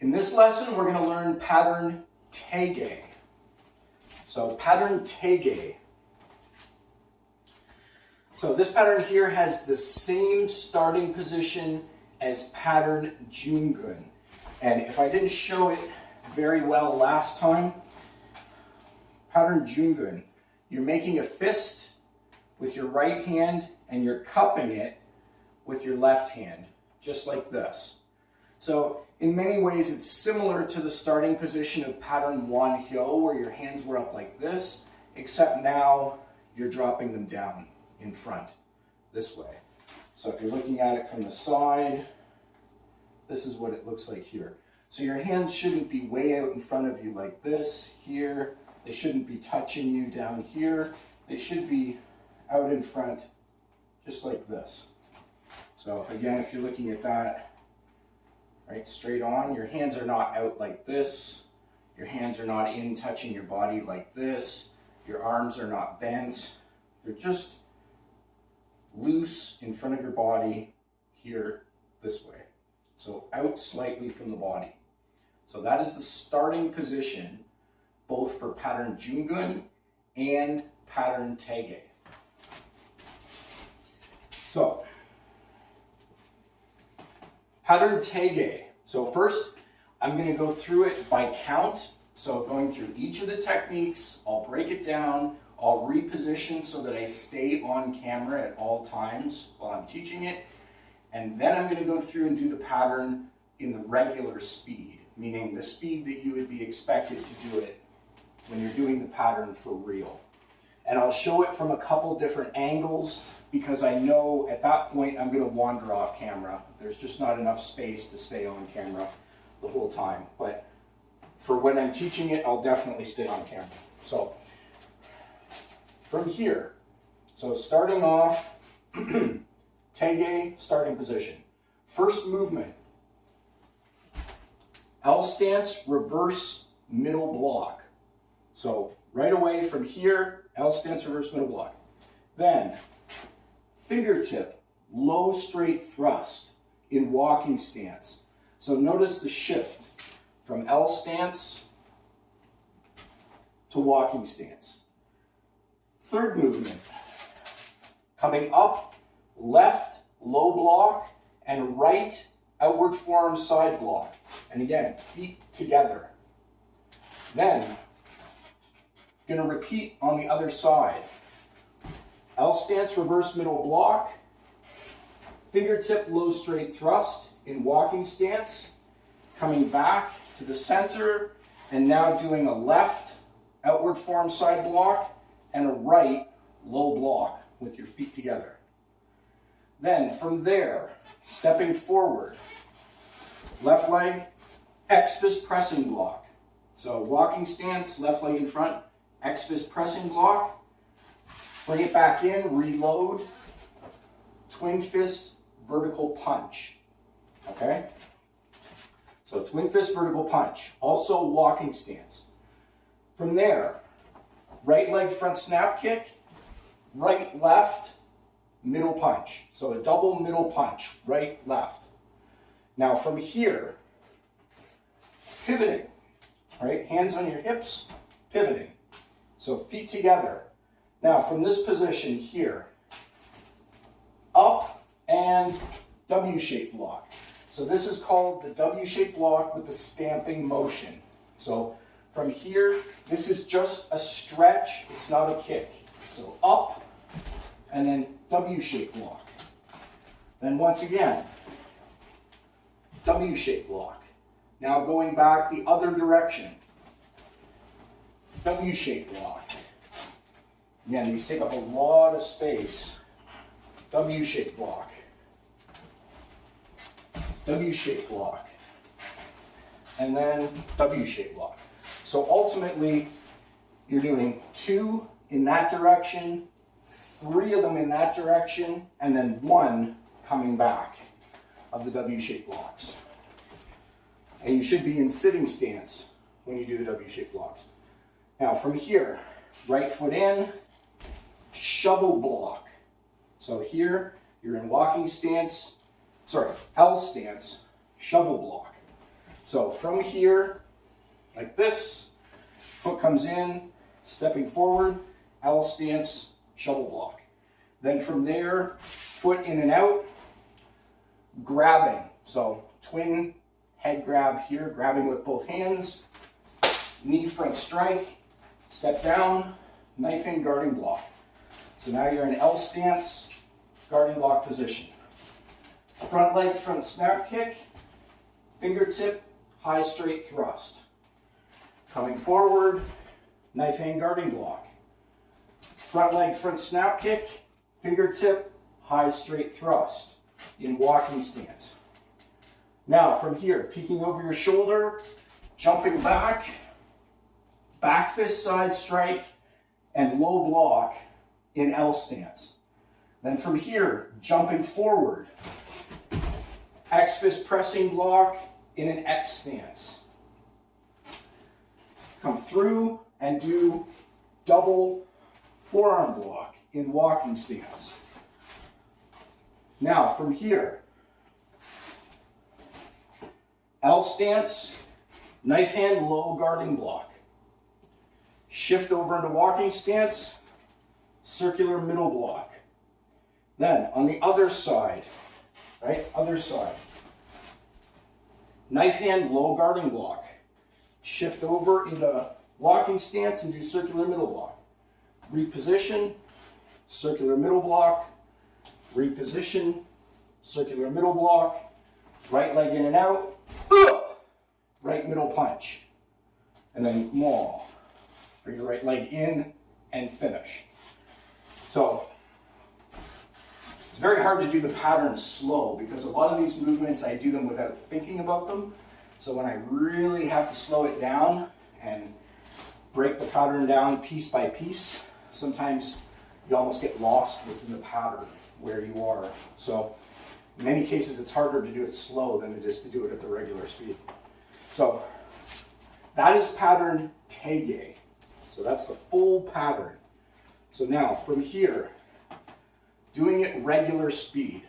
In this lesson, we're going to learn pattern Toi-Gye. So pattern Toi-Gye. So this pattern here has the same starting position as pattern Jungun. And if I didn't show it very well last time, pattern Jungun, you're making a fist with your right hand and you're cupping it with your left hand, just like this. So in many ways, it's similar to the starting position of pattern Hyo, where your hands were up like this, except now you're dropping them down in front, this way. So if you're looking at it from the side, this is what it looks like here. So your hands shouldn't be way out in front of you like this, here. They shouldn't be touching you down here. They should be out in front, just like this. So again, if you're looking at that, right, straight on, your hands are not out like this. Your hands are not in touching your body like this. Your arms are not bent. They're just loose in front of your body here, this way. So out slightly from the body. So that is the starting position, both for pattern Jungun and pattern Toi-Gye. So, pattern Toi-Gye. So first, I'm going to go through it by count. So going through each of the techniques, I'll break it down, I'll reposition so that I stay on camera at all times while I'm teaching it. And then I'm going to go through and do the pattern in the regular speed, meaning the speed that you would be expected to do it when you're doing the pattern for real. And I'll show it from a couple different angles because I know at that point I'm going to wander off camera. There's just not enough space to stay on camera the whole time. But for when I'm teaching it, I'll definitely stay on camera. So from here, so starting off, Toi-Gye, starting position. First movement, L stance, reverse, middle block. So right away from here, L stance, reverse, middle block. Then fingertip, low straight thrust in walking stance. So notice the shift from L stance to walking stance. Third movement, coming up, left, low block, and right, outward forearm side block. And again, feet together. Then, going to repeat on the other side. L stance, reverse middle block, fingertip low straight thrust in walking stance, coming back to the center, and now doing a left outward forearm side block and a right low block with your feet together. Then from there, stepping forward, left leg, X fist pressing block. So walking stance, left leg in front, X fist pressing block, bring it back in, reload, twin fist vertical punch. Okay? So twin fist vertical punch, also walking stance. From there, right leg front snap kick, right left middle punch. So a double middle punch, right left. Now from here, pivoting, right? Hands on your hips, pivoting. So feet together. Now from this position here, up and W-shaped block. So this is called the W-shaped block with the stamping motion. So from here, this is just a stretch, it's not a kick. So up and then W-shaped block. Then once again, W-shaped block. Now going back the other direction. W-shaped block. Again, these take up a lot of space. W-shaped block. W-shaped block. And then W-shaped block. So ultimately, you're doing 2 in that direction, 3 of them in that direction, and then 1 coming back of the W-shaped blocks. And you should be in sitting stance when you do the W-shaped blocks. Now from here, right foot in, shovel block. So here, you're in walking stance, L stance, shovel block. So from here, like this, foot comes in, stepping forward, L stance, shovel block. Then from there, foot in and out, grabbing. So twin head grab here, grabbing with both hands, knee front strike, step down, knife in, guarding block. So now you're in L stance, guarding block position. Front leg, front snap kick, fingertip, high straight thrust. Coming forward, knife hand guarding block. Front leg, front snap kick, fingertip, high straight thrust in walking stance. Now from here, peeking over your shoulder, jumping back, back fist side strike, and low block in L stance. Then from here, jumping forward, X fist pressing block in an X stance. Come through and do double forearm block in walking stance. Now from here, L stance, knife hand low guarding block. Shift over into walking stance, circular middle block. Then on the other side, right, other side, knife hand low guarding block. Shift over into walking stance and do circular middle block. Reposition, circular middle block, reposition, circular middle block, right leg in and out, right middle punch, and then maul. Bring your right leg in and finish. So it's very hard to do the pattern slow because a lot of these movements I do them without thinking about them. So when I really have to slow it down and break the pattern down piece by piece, sometimes you almost get lost within the pattern where you are. So in many cases it's harder to do it slow than it is to do it at the regular speed. So that is pattern Toi-Gye. So that's the full pattern. So now from here, doing it regular speed.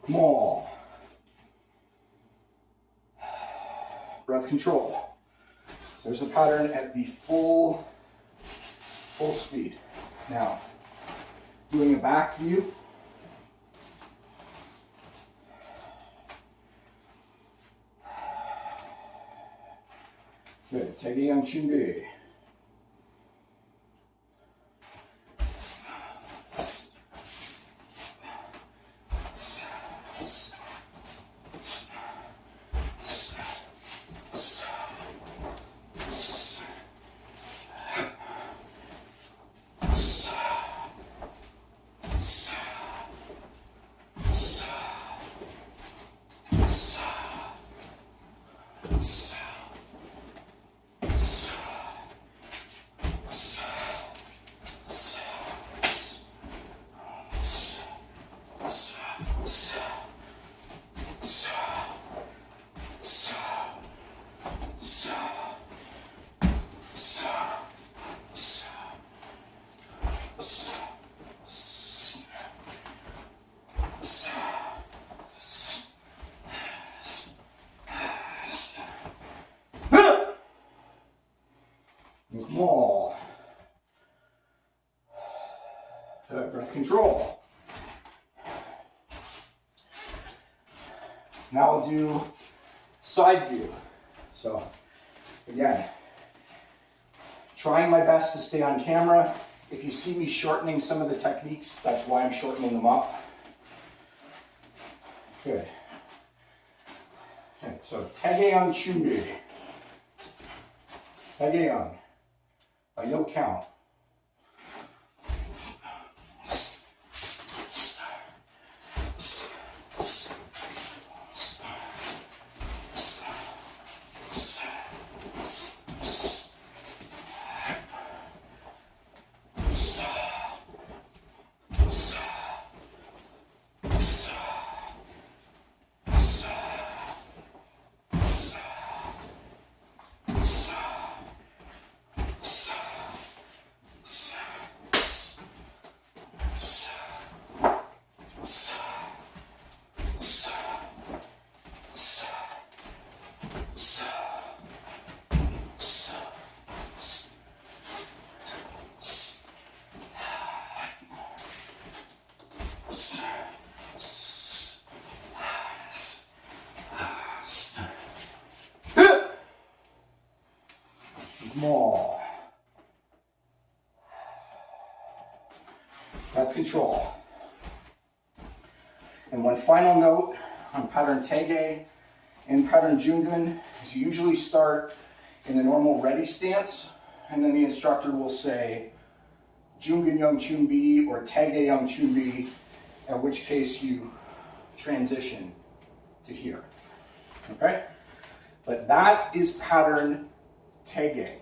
More. Breath control. So there's the pattern at the full speed. Now, doing a back view. Good. Tae on 준비. More. Breath control. Now I'll do side view. So Again, trying my best to stay on camera. If you see me shortening some of the techniques, that's why I'm shortening them up. Good. Okay, so Tae-Kwon Do. Tae-Kwon. By no count. More. Breath control. And one final note on pattern Tae-Gye and pattern Jungun is you usually start in the normal ready stance, and then the instructor will say Jungun Young Chun Bi or Tae-Gye Young Chun Bi, at which case you transition to here. Okay? But that is pattern Tae-Gye.